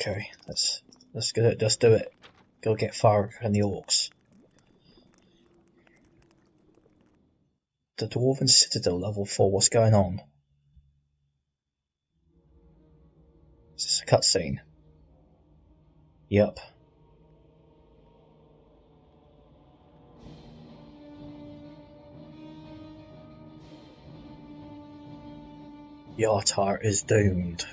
Okay, let's do it. Let's do it. Go get Farag and the orcs. The Dwarven Citadel level 4. What's going on? Is this a cutscene? Yep. Yartar is doomed.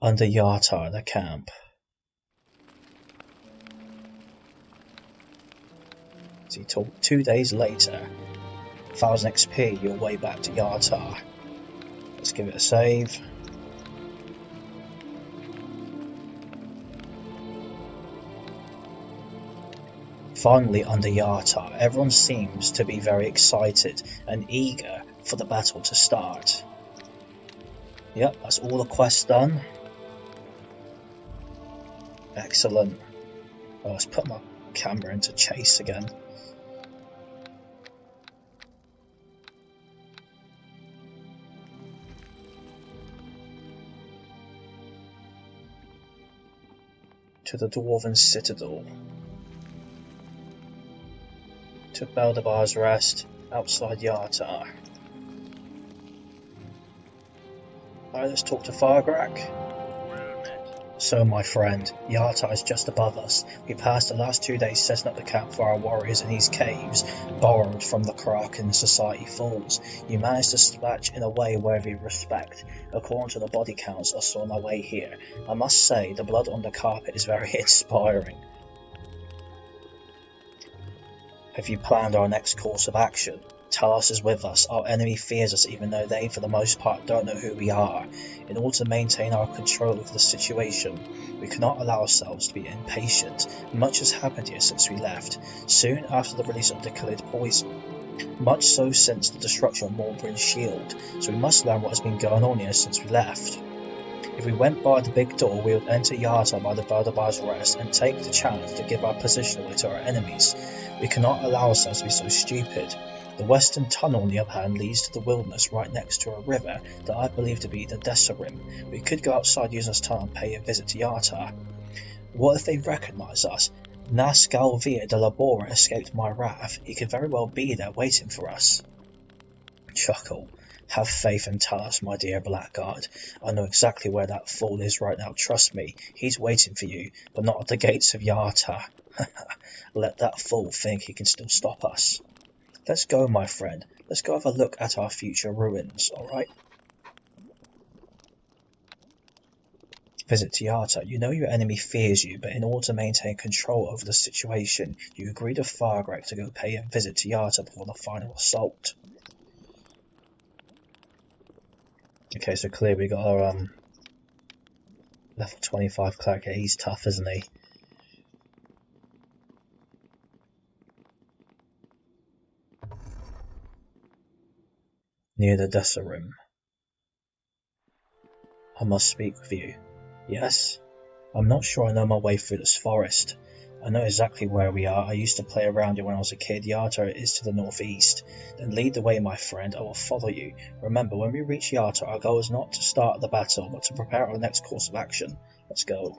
Under Yartar, the camp. So you talk 2 days later. 1000 XP, your way back to Yartar. Let's give it a save. Finally under Yartar, everyone seems to be very excited and eager for the battle to start. Yep, that's all the quests done. Excellent. Oh, let's put my camera into chase again. To the Dwarven Citadel. To Beldabar's Rest, outside Yartar. Alright, let's talk to Fargrak. So, my friend, Yartar is just above us. We passed the last 2 days setting up the camp for our warriors in these caves, borrowed from the Kraken Society Falls. You managed to splash in a way worthy of respect. According to the body counts I saw on my way here, I must say the blood on the carpet is very inspiring. Have you planned our next course of action? Talos is with us. Our enemy fears us even though they, for the most part, don't know who we are. In order to maintain our control over the situation, we cannot allow ourselves to be impatient. Much has happened here since we left, soon after the release of the Khalid poison. Much so since the destruction of Morbrin's shield, so we must learn what has been going on here since we left. If we went by the big door, we would enter Yartar by the Beldabar's Rest and take the chance to give our position away to our enemies. We cannot allow ourselves to be so stupid. The western tunnel, on the other hand, leads to the wilderness right next to a river that I believe to be the Desarim. We could go outside, use this tunnel and pay a visit to Yartar. What if they recognise us? Nasgalvir de Labora escaped my wrath. He could very well be there waiting for us. Chuckle. Have faith in Talos, my dear Blackguard. I know exactly where that fool is right now, trust me. He's waiting for you, but not at the gates of Yartar. Let that fool think he can still stop us. Let's go, my friend. Let's go have a look at our future ruins, alright? Visit to Yartar. You know your enemy fears you, but in order to maintain control over the situation, you agreed with Fargrak to go pay a visit to Yartar before the final assault. Okay, so clearly we got our level 25 cleric. He's tough, isn't he? Near the Desarim. I must speak with you. Yes? I'm not sure I know my way through this forest. I know exactly where we are. I used to play around here when I was a kid. Yartar is to the northeast. Then lead the way, my friend. I will follow you. Remember, when we reach Yartar, our goal is not to start the battle, but to prepare our next course of action. Let's go.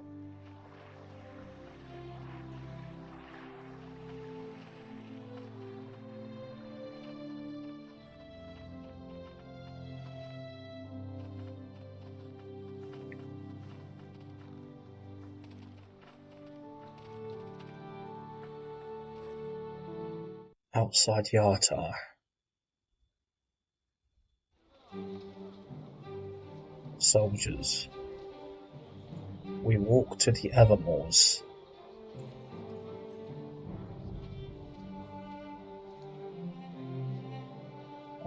Outside Yartar. Soldiers. We walk to the Evermoors.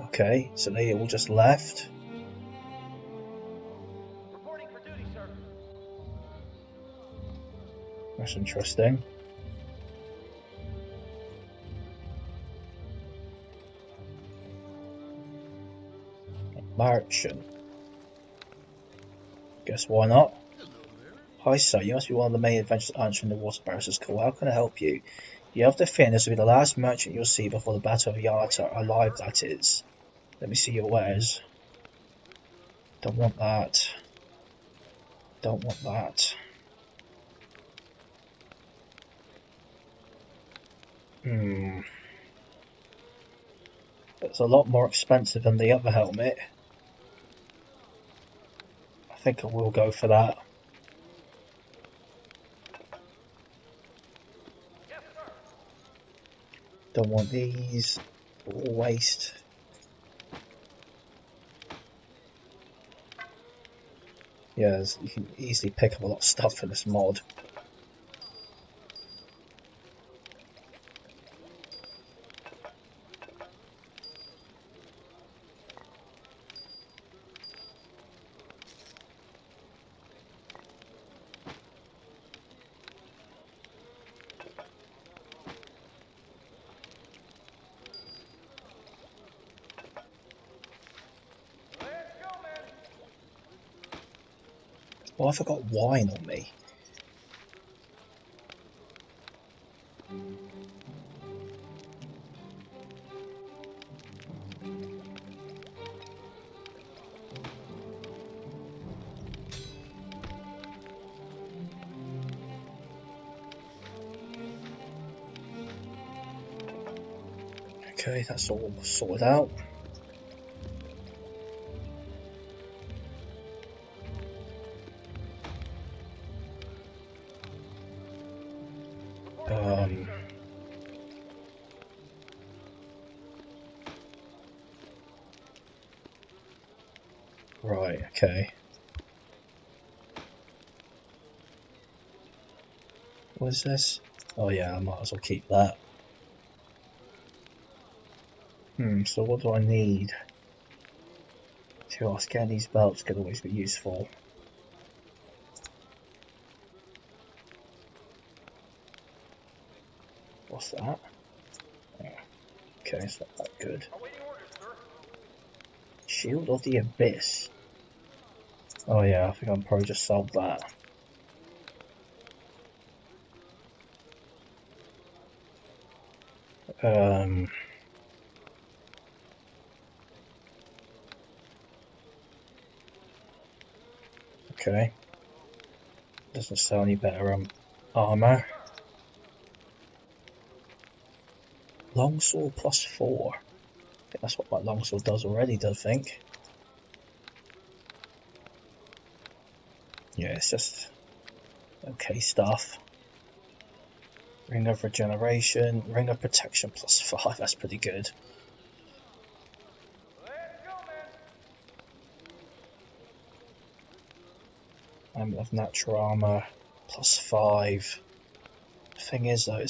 Okay, so they all just left. Reporting for duty, sir. That's interesting. Marchen. Guess why not? Hi sir, you must be one of the main adventurers answering the water barrister's call. How can I help you? You have to fear this will be the last merchant you'll see before the Battle of Yartar, alive that is. Let me see your wares. Don't want that. Don't want that. It's a lot more expensive than the other helmet. I think I will go for that. Don't want these. All waste. Yeah, you can easily pick up a lot of stuff for this mod. Oh, I forgot wine on me. Okay, that's all sorted out. Right, okay. What is this? Oh yeah, I might as well keep that. So what do I need? To ask, getting these belts could always be useful. What's that? Oh, okay, it's not that good. Shield of the Abyss. Oh yeah, I think I'll probably just sell that. Okay. Doesn't sell any better armor. Longsword plus 4. I think that's what my longsword does already, I think. Yeah, it's just okay stuff. Ring of Regeneration, Ring of Protection plus 5, that's pretty good. Amulet of Natural Armor plus 5. The thing is though,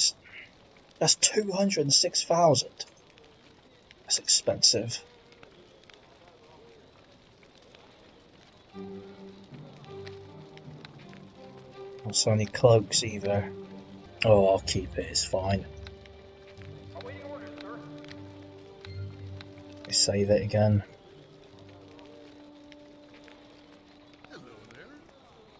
that's 206,000. That's expensive. Not so many cloaks either. Oh, I'll keep it, it's fine. Let's save it again.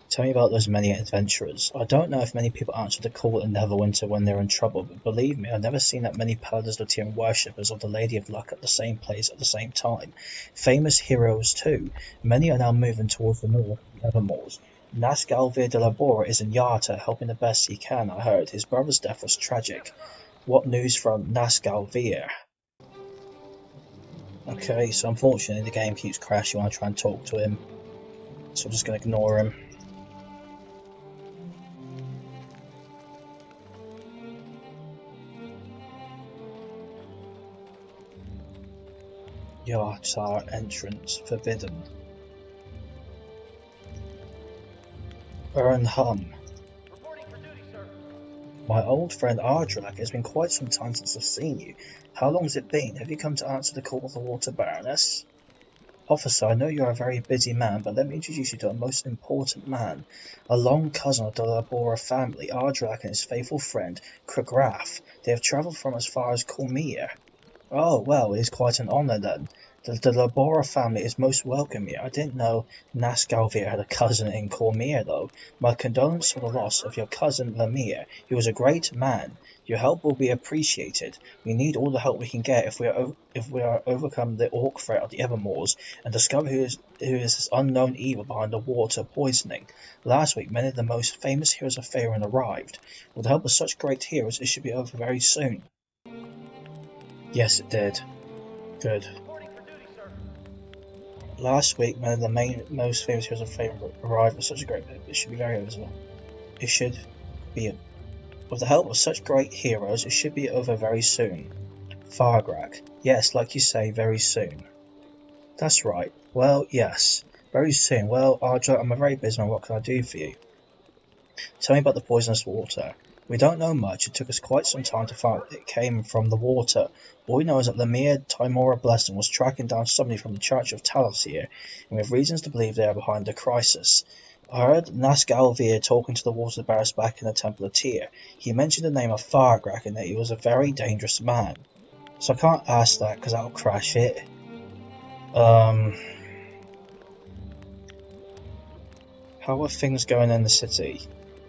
Tell me about those many adventurers. I don't know if many people answer the call in Neverwinter when they're in trouble, but believe me, I've never seen that many paladins, Latian worshippers of the Lady of Luck at the same place at the same time. Famous heroes too. Many are now moving towards the north, Evermoors. Nasgalvir de Labora is in Yartar, helping the best he can, I heard. His brother's death was tragic. What news from Nasgalvir? Okay, so unfortunately the game keeps crashing when I try and talk to him. So I'm just going to ignore him. Yartar entrance forbidden. Hum. My old friend Ardrak, it's been quite some time since I've seen you. How long has it been? Have you come to answer the call of the Water Baroness? Officer, I know you are a very busy man, but let me introduce you to a most important man. A long cousin of the Labora family, Ardrak and his faithful friend, Kragraf. They have travelled from as far as Cormir. Oh, well, it is quite an honour then. The Labora family is most welcome here. I didn't know Nasgalvir had a cousin in Cormier, though. My condolences for the loss of your cousin Lemire. He was a great man. Your help will be appreciated. We need all the help we can get if we are overcome the orc threat of the Evermoors and discover who is this unknown evil behind the water poisoning. Last week, many of the most famous heroes of Faerun arrived. With the help of such great heroes, it should be over very soon. Yes, it did. Good. Last week, one of the most famous heroes of fame arrived with such a great. It should be very over. It should be. With the help of such great heroes, it should be over very soon. Fargrak. Yes, like you say, very soon. That's right. Well, yes. Very soon. Well, Ardra, I'm a very busy man. What can I do for you? Tell me about the poisonous water. We don't know much. It took us quite some time to find it came from the water. All we know is that Lemire Timora Blessing was tracking down somebody from the Church of Talos here, and we have reasons to believe they are behind the crisis. I heard Nasgalvir talking to the water barracks back in the Temple of Tyr. He mentioned the name of Fargrak and that he was a very dangerous man. So I can't ask that because that'll crash it. How are things going in the city?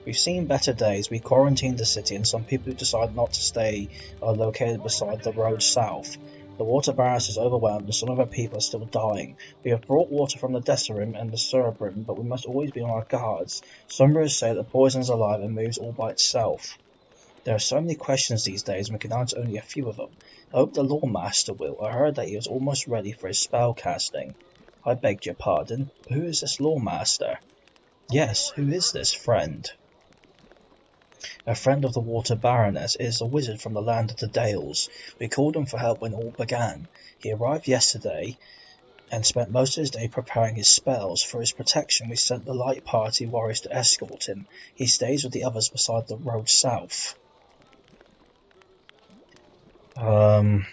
We've seen better days. We quarantined the city, and some people who decided not to stay are located beside the road south. The water barracks is overwhelmed, and some of our people are still dying. We have brought water from the Desarim and the Cerebrum, but we must always be on our guards. Some brewers say that the poison is alive and moves all by itself. There are so many questions these days, and we can answer only a few of them. I hope the Lawmaster will. I heard that he was almost ready for his spell casting. I begged your pardon, but who is this Lawmaster? Yes, who is this friend? A friend of the Water Baroness is a wizard from the land of the Dales. We called him for help when all began. He arrived yesterday and spent most of his day preparing his spells. For his protection, we sent the Light Party warriors to escort him. He stays with the others beside the road south. Tell me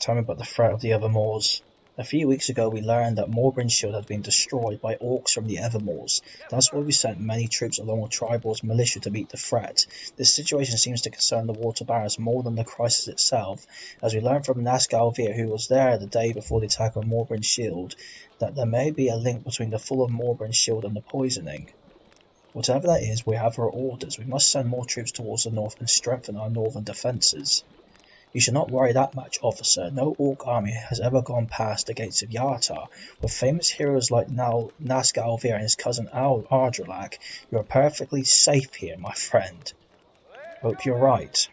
about the threat of the Evermoors. A few weeks ago we learned that Morbrin's shield had been destroyed by orcs from the Evermoors. That's why we sent many troops along with Tribal's militia to meet the threat. This situation seems to concern the Water Barons more than the crisis itself, as we learned from Nasgalvir, who was there the day before the attack on Morbrin's shield, that there may be a link between the fall of Morbrin's shield and the poisoning. Whatever that is, we have our orders. We must send more troops towards the north and strengthen our northern defences. You should not worry that much, officer. No orc army has ever gone past the gates of Yartar. With famous heroes like Nasgalvir and his cousin Ardrelak, you are perfectly safe here, my friend. Hope you're right.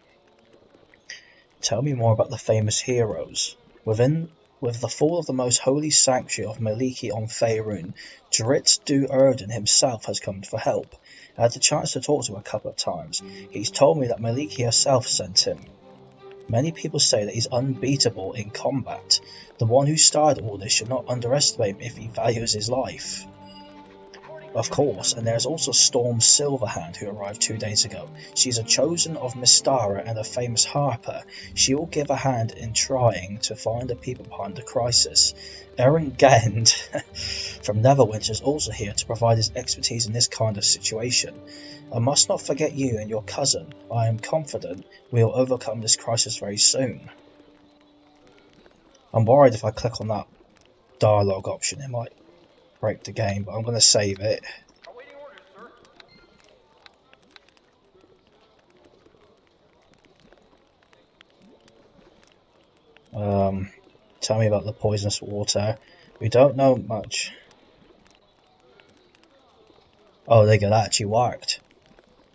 Tell me more about the famous heroes. With the fall of the most holy sanctuary of Maliki on Faerun, Dritz Du Erden himself has come for help. I had the chance to talk to him a couple of times. He's told me that Maliki herself sent him. Many people say that he's unbeatable in combat. The one who started all this should not underestimate him if he values his life. Of course, and there's also Storm Silverhand who arrived 2 days ago. She's a chosen of Mystara and a famous harper. She will give a hand in trying to find the people behind the crisis. Aaron Gend from Neverwinter is also here to provide his expertise in this kind of situation. I must not forget you and your cousin. I am confident we will overcome this crisis very soon. I'm worried if I click on that dialogue option it might break the game, but I'm going to save it. Tell me about the poisonous water. We don't know much. Oh, there you go, that actually worked.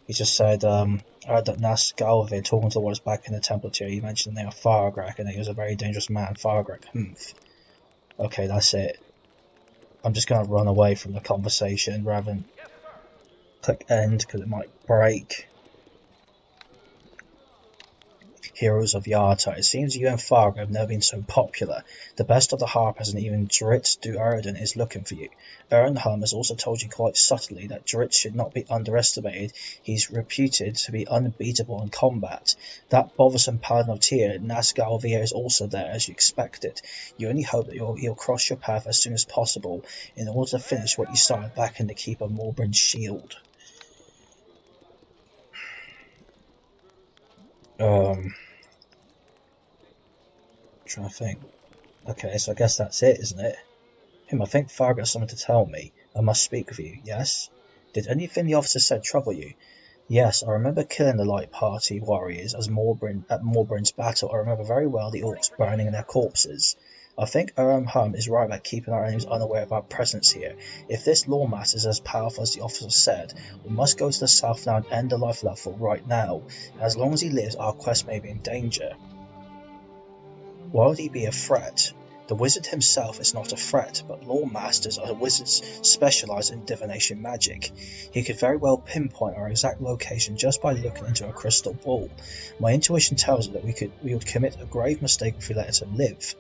He just said, I heard that Nasgalvir talking to the warriors back in the temple tier, he mentioned the name of Fargrak and that he was a very dangerous man. Fargrak, Okay, that's it. I'm just going to run away from the conversation rather than click end because it might break. Heroes of Yartar. It seems you and Farg have never been so popular. The best of the harpers and even Dritz Du Erden is looking for you. Ernham has also told you quite subtly that Dritz should not be underestimated. He's reputed to be unbeatable in combat. That bothersome paladin of Tyr, Nasgalvir, is also there as you expected. You only hope that he'll cross your path as soon as possible in order to finish what you started back in the Keep of Morbrin's shield. Trying to think. Okay, so I guess that's it, isn't it? I think Fargo has something to tell me. I must speak with you, yes? Did anything the officer said trouble you? Yes, I remember killing the Light Party warriors at Morbrin's battle. I remember very well the orcs burning their corpses. I think Hum is right about keeping our enemies unaware of our presence here. If this lawmaster is as powerful as the officer said, we must go to the south now and end the life level right now. As long as he lives, our quest may be in danger. Why would he be a threat? The wizard himself is not a threat, but lawmasters are wizards specialized in divination magic. He could very well pinpoint our exact location just by looking into a crystal ball. My intuition tells me that we would commit a grave mistake if we let him live.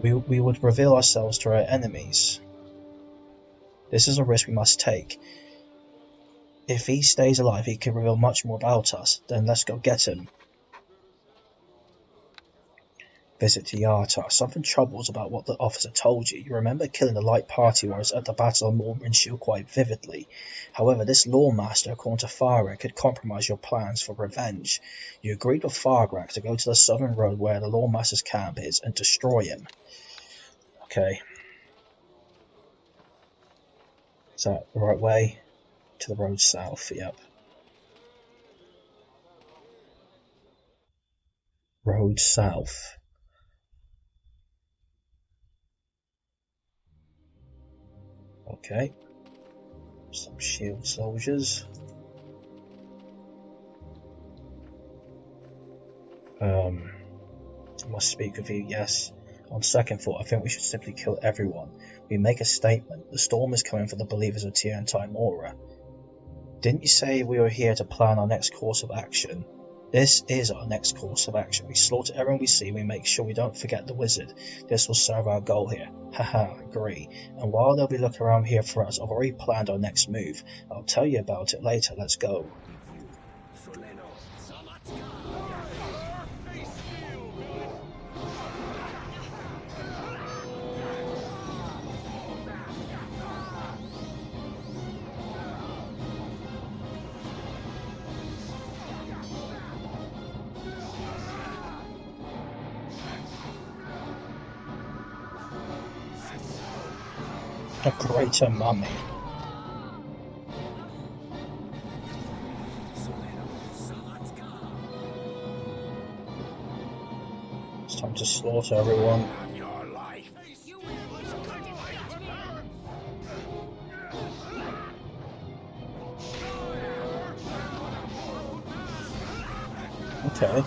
We would reveal ourselves to our enemies. This is a risk we must take. If he stays alive, he can reveal much more about us. Then let's go get him. Visit to Yartar. Something troubles about what the officer told you. You remember killing the Light Party warriors at the Battle of Morbrin's Shield quite vividly. However, this lawmaster, according to Fargrak, could compromise your plans for revenge. You agreed with Fargrak to go to the southern road where the lawmaster's camp is and destroy him. Okay. Is that the right way? To the road south, yep. Road south. Okay. Some shield soldiers. I must speak with you, yes. On second thought, I think we should simply kill everyone. We make a statement. The storm is coming for the believers of Tir and Timora. Didn't you say we were here to plan our next course of action? This is our next course of action. We slaughter everyone we see, we make sure we don't forget the wizard. This will serve our goal here. Haha, agree. And while they'll be looking around here for us, I've already planned our next move. I'll tell you about it later, let's go. A greater mummy. It's time to slaughter everyone. Okay.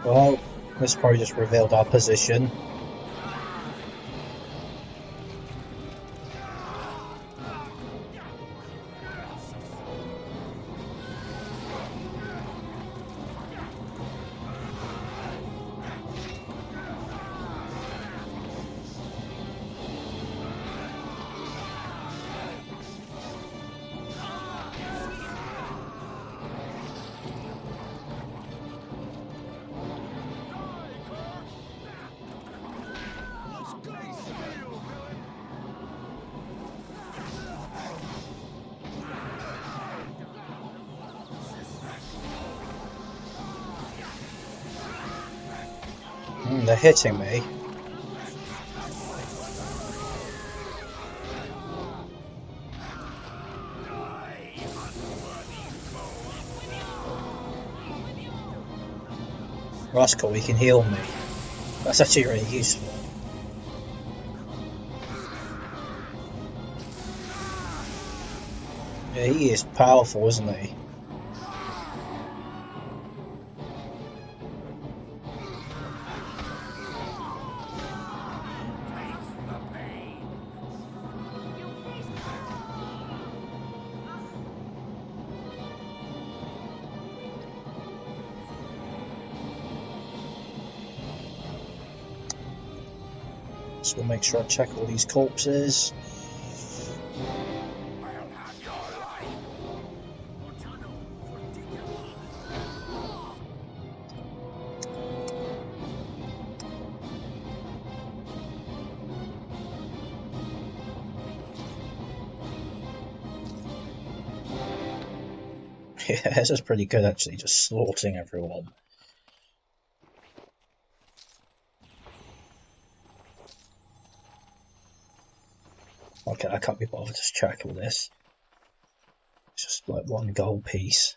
Well, this probably just revealed our position. They're hitting me. That's cool, he can heal me. That's actually really useful. Yeah, he is powerful, isn't he? So we'll make sure I check all these corpses. Yeah, this is pretty good actually, just slaughtering everyone. Okay, I can't be bothered to check all this. It's just like one gold piece.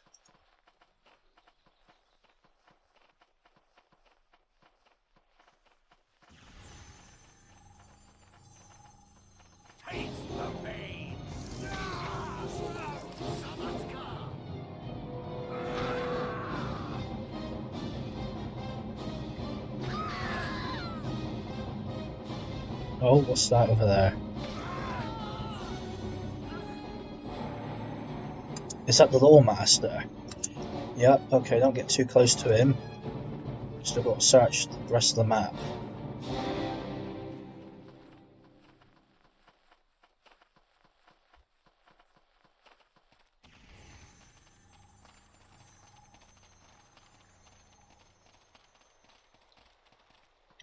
Oh, what's that over there? Is that the Lawmaster? Yep, okay, don't get too close to him. Still got to search the rest of the map.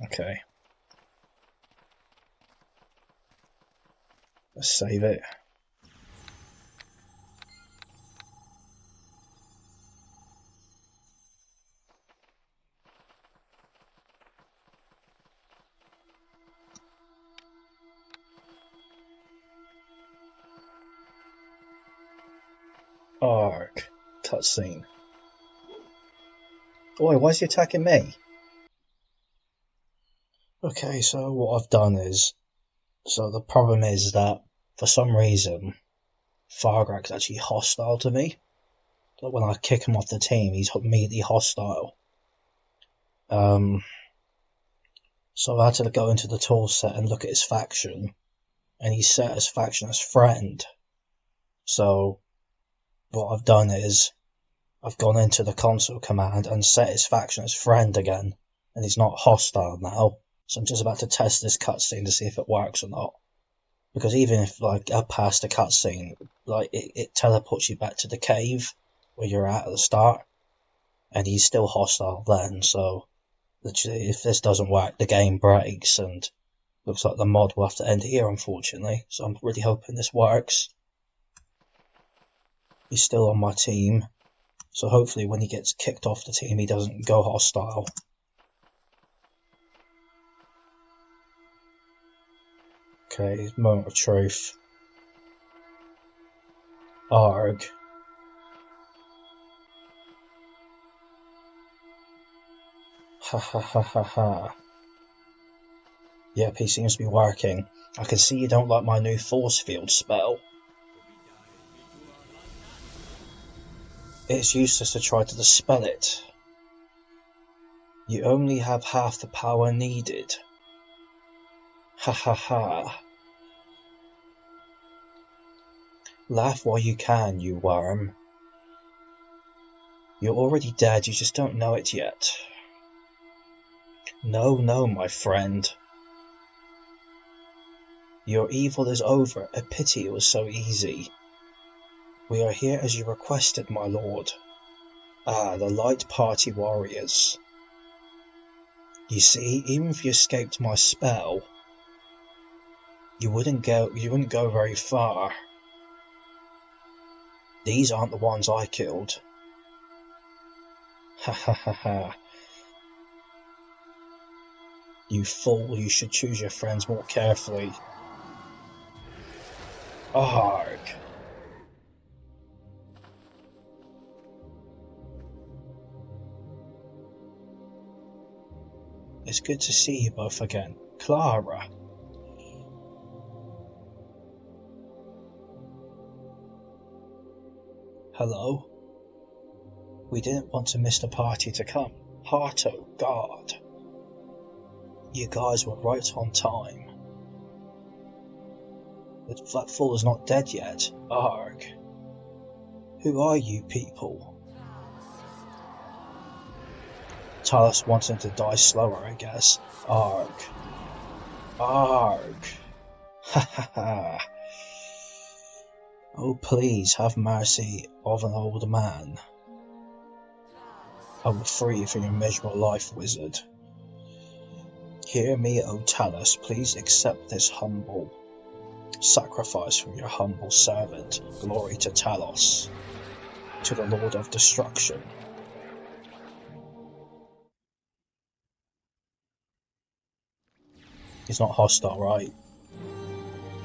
Okay. Let's save it. Arg. Cutscene. Oi, why is he attacking me? Okay, so what I've done is... So the problem is that, for some reason, Fargrak's actually hostile to me. Like when I kick him off the team, he's immediately hostile. So I had to go into the tool set and look at his faction, and he's set his faction as friend. So what I've done is I've gone into the console command and set his faction as friend again, and he's not hostile now. So I'm just about to test this cutscene to see if it works or not. Because even if like I pass the cutscene, like it teleports you back to the cave where you're at the start, and he's still hostile then. So literally, if this doesn't work, the game breaks, and looks like the mod will have to end here, unfortunately. So I'm really hoping this works. He's still on my team, so hopefully when he gets kicked off the team, he doesn't go hostile. Okay, moment of truth. Arg. Ha ha ha ha ha. Yep, he seems to be working. I can see you don't like my new force field spell. It's useless to try to dispel it. You only have half the power needed. Ha ha ha. Laugh while you can, you worm. You're already dead, you just don't know it yet. No, no, my friend. Your evil is over. A pity it was so easy. We are here as you requested, my lord. Ah, the Light Party warriors. You see, even if you escaped my spell, you wouldn't go very far. These aren't the ones I killed. Ha ha ha ha. You fool, you should choose your friends more carefully. Arg. It's good to see you both again. Clara. Hello? We didn't want to miss the party to come. Heart o' God. You guys were right on time. That fool is not dead yet. Arg. Who are you people? Talos wants him to die slower, I guess. Arg. Arg. Ha ha ha. Oh, please have mercy of an old man. I will free you from your miserable life, wizard. Hear me, O Talos, please accept this humble sacrifice from your humble servant. Glory to Talos. to the Lord of Destruction. He's not hostile, right?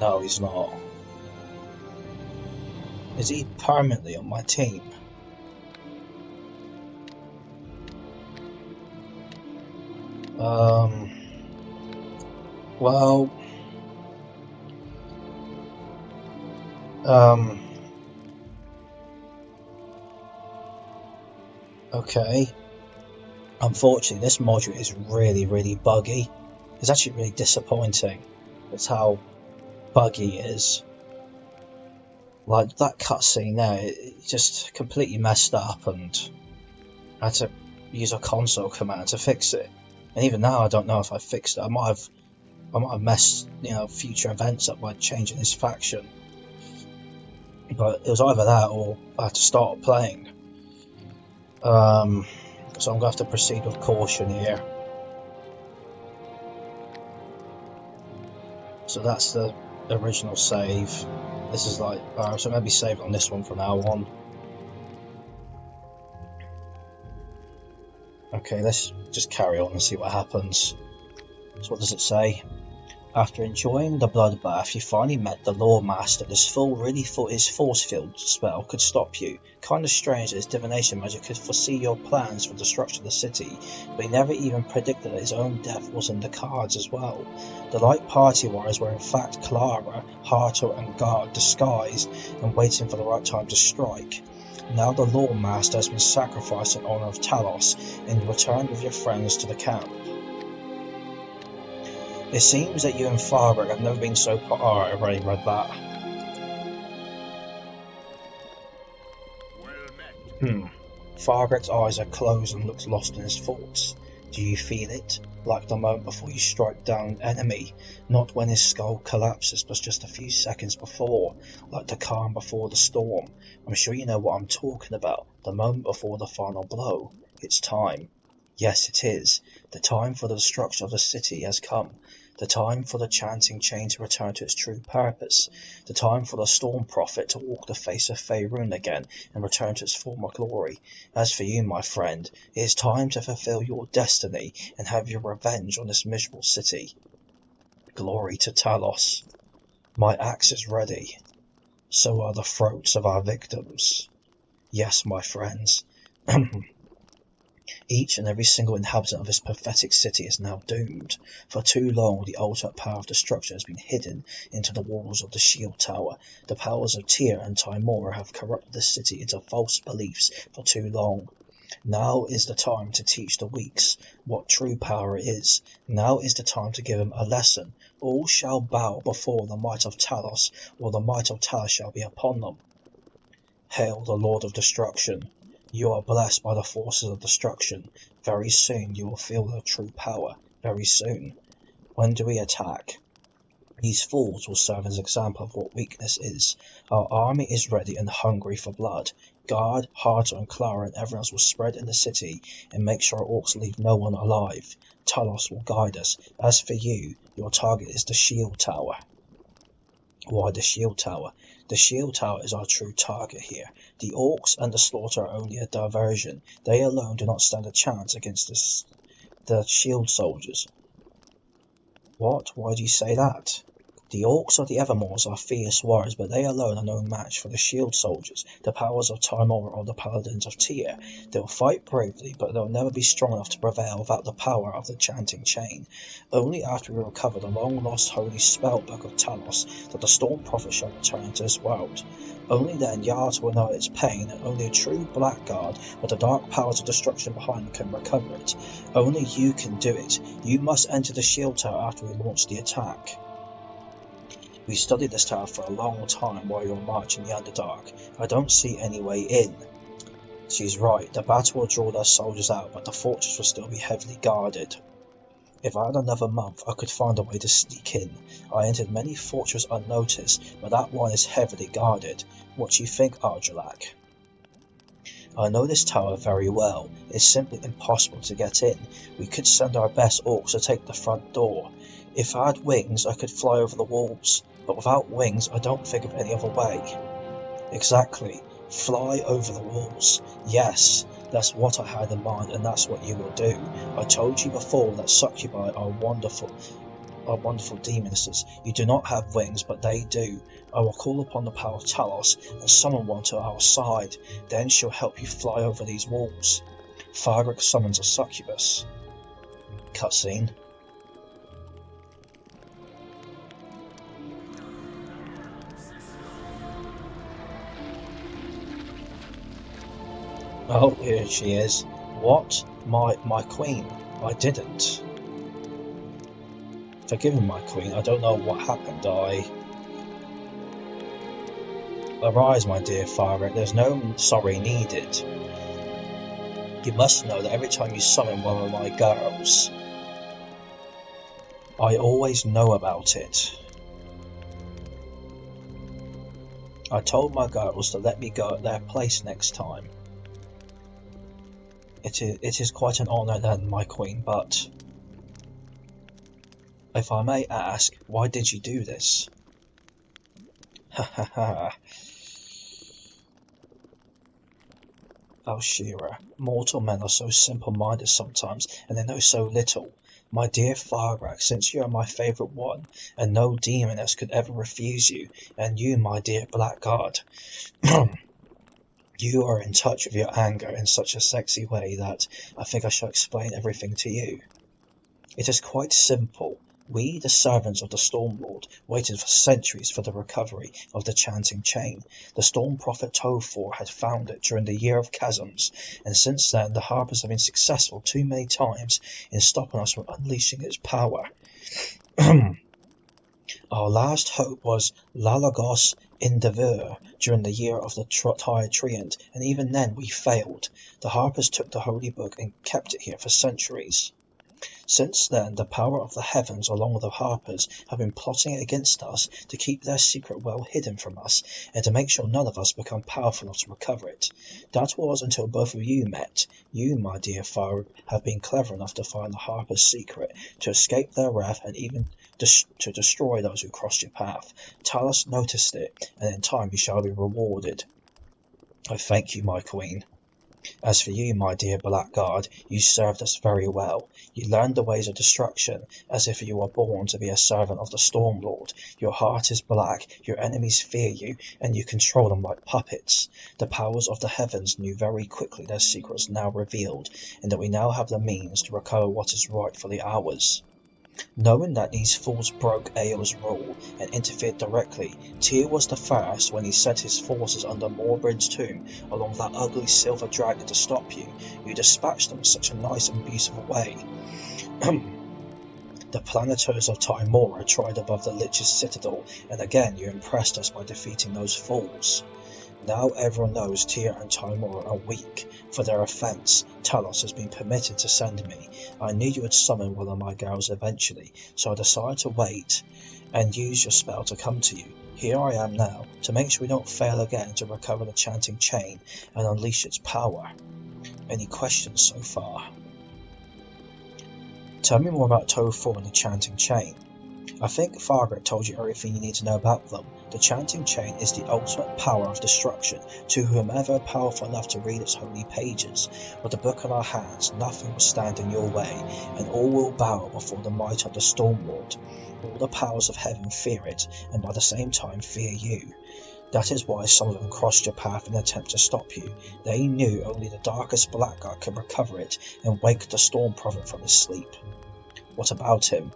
No, he's not. Is he permanently on my team? Well, okay. Unfortunately, this module is really buggy. It's actually really disappointing. That's how buggy it is. Like, that cutscene there, it just completely messed up, and I had to use a console command to fix it. And even now, I don't know if I fixed it. I might have messed, future events up by changing his faction. But it was either that or I had to start playing. So I'm going to have to proceed with caution here. So that's the original save. This is like, so I'm going to be saved on this one from now on. Okay, let's just carry on and see what happens. So what does it say? After enjoying the bloodbath, you finally met the Lore Master. This fool really thought his force field spell could stop you. Kinda strange that his divination magic could foresee your plans for destruction of the city, but he never even predicted that his own death was in the cards as well. The light party warriors were in fact Clara, Yartar and Guard disguised and waiting for the right time to strike. Now the Lore Master has been sacrificed in honor of Talos, and you return with your friends to the camp. It seems that you and Farberg have never been so I've already read that. Farberg's eyes are closed and looks lost in his thoughts. Do you feel it? Like the moment before you strike down an enemy, not when his skull collapses, but just a few seconds before, like the calm before the storm. I'm sure you know what I'm talking about, the moment before the final blow. It's time. Yes, it is. The time for the destruction of the city has come. The time for the chanting chain to return to its true purpose. The time for the Storm Prophet to walk the face of Faerun again and return to its former glory. As for you, my friend, it is time to fulfill your destiny and have your revenge on this miserable city. Glory to Talos. My axe is ready. So are the throats of our victims. Yes, my friends. Each and every single inhabitant of this pathetic city is now doomed. For too long, the ultimate power of destruction has been hidden into the walls of the Shield Tower. The powers of Tyr and Tymora have corrupted the city into false beliefs for too long. Now is the time to teach the weaks what true power is. Now is the time to give them a lesson. All shall bow before the might of Talos, or the might of Talos shall be upon them. Hail the Lord of Destruction. You are blessed by the forces of destruction. Very soon you will feel their true power. Very soon. When do we attack? These fools will serve as an example of what weakness is. Our army is ready and hungry for blood. Guard, Yartar and Clara and everyone else will spread in the city and make sure our orcs leave no one alive. Talos will guide us. As for you, your target is the Shield Tower. Why the Shield Tower? The Shield Tower is our true target here. The Orcs and the Slaughter are only a diversion. They alone do not stand a chance against the Shield soldiers. What? Why do you say that? The Orcs of the Evermoors are fierce warriors, but they alone are no match for the Shield soldiers, the powers of Tymora or the Paladins of Tyr. They will fight bravely, but they will never be strong enough to prevail without the power of the chanting chain. Only after we recover the long-lost holy spellbook of Talos that the Storm Prophet shall return to this world. Only then Yartar will know its pain, and only a true Blackguard with the dark powers of destruction behind him can recover it. Only you can do it. You must enter the Shield Tower after we launch the attack. We studied this tower for a long time while you were marching the Underdark. I don't see any way in. She's right, the battle will draw their soldiers out, but the fortress will still be heavily guarded. If I had another month, I could find a way to sneak in. I entered many fortresses unnoticed, but that one is heavily guarded. What do you think, Arjulak? I know this tower very well. It's simply impossible to get in. We could send our best orcs to take the front door. If I had wings, I could fly over the walls, but without wings, I don't think of any other way. Exactly. Fly over the walls. Yes, that's what I had in mind, and that's what you will do. I told you before that succubi are wonderful demonesses. You do not have wings, but they do. I will call upon the power of Talos and summon one to our side. Then she'll help you fly over these walls. Fargrick summons a succubus. Cutscene. Oh, here she is. What? My queen. I didn't. Forgive me, my queen, I don't know what happened. Arise, my dear Fargrick, there's no sorry needed. You must know that every time you summon one of my girls, I always know about it. I told my girls to let me go at their place next time. It is quite an honour then, my queen, but if I may ask, why did you do this? Ha ha ha. Alshira, mortal men are so simple-minded sometimes, and they know so little. My dear Fargrick, since you are my favourite one, and no demoness could ever refuse you, and you, my dear Blackguard, you are in touch with your anger in such a sexy way that I think I shall explain everything to you. It is quite simple. We, the servants of the Stormlord, waited for centuries for the recovery of the Chanting Chain. The Storm Prophet Tofor had found it during the Year of Chasms, and since then the Harpers have been successful too many times in stopping us from unleashing its power. Our last hope was Lalagos Indevur during the year of the Triant, and even then we failed. The Harpers took the Holy Book and kept it here for centuries. Since then, the power of the heavens, along with the Harpers, have been plotting against us to keep their secret well hidden from us, and to make sure none of us become powerful enough to recover it. That was until both of you met. You, my dear Farg, have been clever enough to find the Harpers' secret, to escape their wrath, and even to destroy those who crossed your path. Talos noticed it, and in time you shall be rewarded. I thank you, my queen. As for you, my dear Blackguard, you served us very well. You learned the ways of destruction, as if you were born to be a servant of the Stormlord. Your heart is black, your enemies fear you, and you control them like puppets. The powers of the heavens knew very quickly their secrets now revealed, and that we now have the means to recover what is rightfully ours. Knowing that these fools broke Eowl's rule and interfered directly, Tyr was the first, when he sent his forces under Morbrid's tomb along that ugly silver dragon to stop you. You dispatched them in such a nice and beautiful way. The Planeters of Tymora tried above the Lich's citadel, and again you impressed us by defeating those fools. Now everyone knows Tyr and Tymora are weak. For their offence, Talos has been permitted to send me. I knew you would summon one of my girls eventually, so I decided to wait and use your spell to come to you. Here I am now, to make sure we don't fail again to recover the Chanting Chain and unleash its power. Any questions so far? Tell me more about Tofor and the Chanting Chain. I think Fargrick told you everything you need to know about them. The Chanting Chain is the ultimate power of destruction to whomever powerful enough to read its holy pages. With the book in our hands, nothing will stand in your way, and all will bow before the might of the Stormlord. All the powers of heaven fear it, and by the same time fear you. That is why some of them crossed your path in an attempt to stop you. They knew only the darkest Blackguard could recover it and wake the Storm Prophet from his sleep. What about him?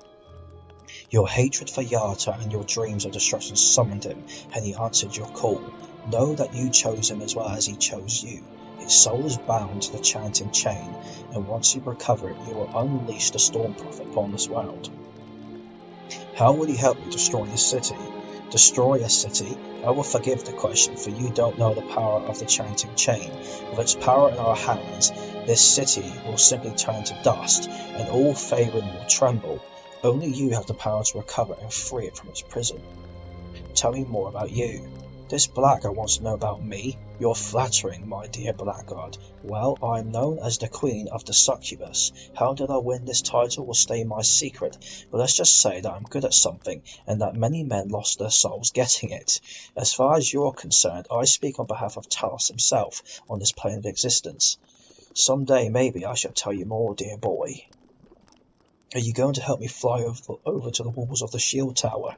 Your hatred for Yartar and your dreams of destruction summoned him, and he answered your call. Know that you chose him as well as he chose you. His soul is bound to the Chanting Chain, and once you recover it, you will unleash the Storm Prophet upon this world. How will he help you destroy this city? Destroy a city? I will forgive the question, for you don't know the power of the Chanting Chain. With its power in our hands, this city will simply turn to dust, and all Faerun will tremble. Only you have the power to recover and free it from its prison. Tell me more about you. This Blackguard wants to know about me? You're flattering, my dear Blackguard. Well, I am known as the Queen of the Succubus. How did I win this title will stay my secret, but let's just say that I'm good at something, and that many men lost their souls getting it. As far as you're concerned, I speak on behalf of Talos himself on this plane of existence. Someday, maybe, I shall tell you more, dear boy. Are you going to help me fly over to the walls of the shield tower?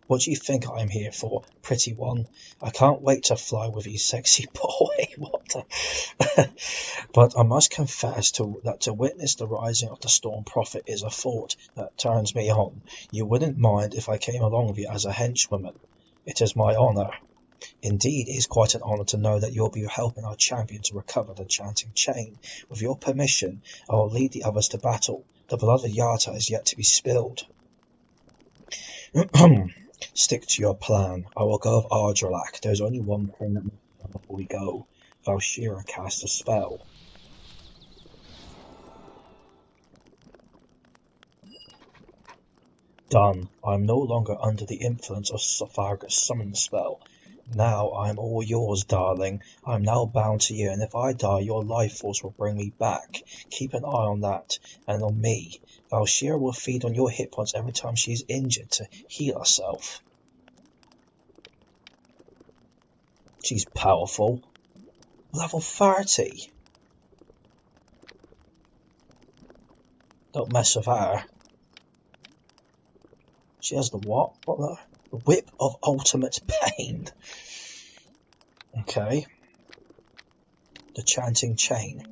What do you think I am here for, pretty one? I can't wait to fly with you, sexy boy. What the... But I must confess that to witness the rising of the Storm Prophet is a thought that turns me on. You wouldn't mind if I came along with you as a henchwoman? It is my honour. Indeed, it is quite an honour to know that you'll be helping our champion to recover the Chanting Chain. With your permission, I will lead the others to battle. The blood of Yartar is yet to be spilled. Stick to your plan. I will go with Ardrelak. There's only one thing that must be done before we go. Valshira cast a spell. Done. I am no longer under the influence of Fargus' summon spell. Now I am all yours, darling. I am now bound to you, and if I die, your life force will bring me back. Keep an eye on that, and on me. Valshira will feed on your hit points every time she is injured to heal herself. She's powerful. Level 30. Don't mess with her. She has the what? The Whip of Ultimate Pain. Okay. The Chanting Chain.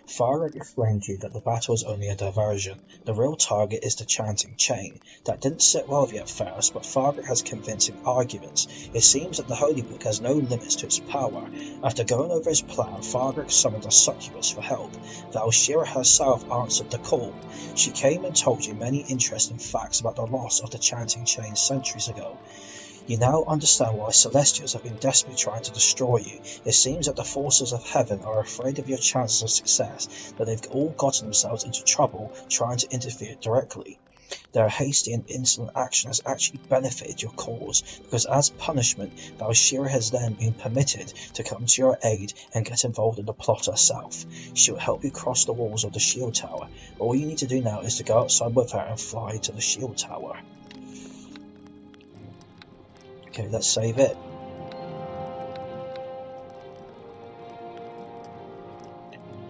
Farag explained to you that the battle is only a diversion. The real target is the Chanting Chain. That didn't sit well with you at first, but Farag has convincing arguments. It seems that the Holy Book has no limits to its power. After going over his plan, Farag summoned a succubus for help. Valshira herself answered the call. She came and told you many interesting facts about the loss of the Chanting Chain centuries ago. You now understand why Celestials have been desperately trying to destroy you. It seems that the forces of heaven are afraid of your chances of success, that they've all gotten themselves into trouble trying to interfere directly. Their hasty and insolent action has actually benefited your cause, because as punishment, Valshira has then been permitted to come to your aid and get involved in the plot herself. She will help you cross the walls of the shield tower. All you need to do now is to go outside with her and fly to the shield tower. Okay, let's save it.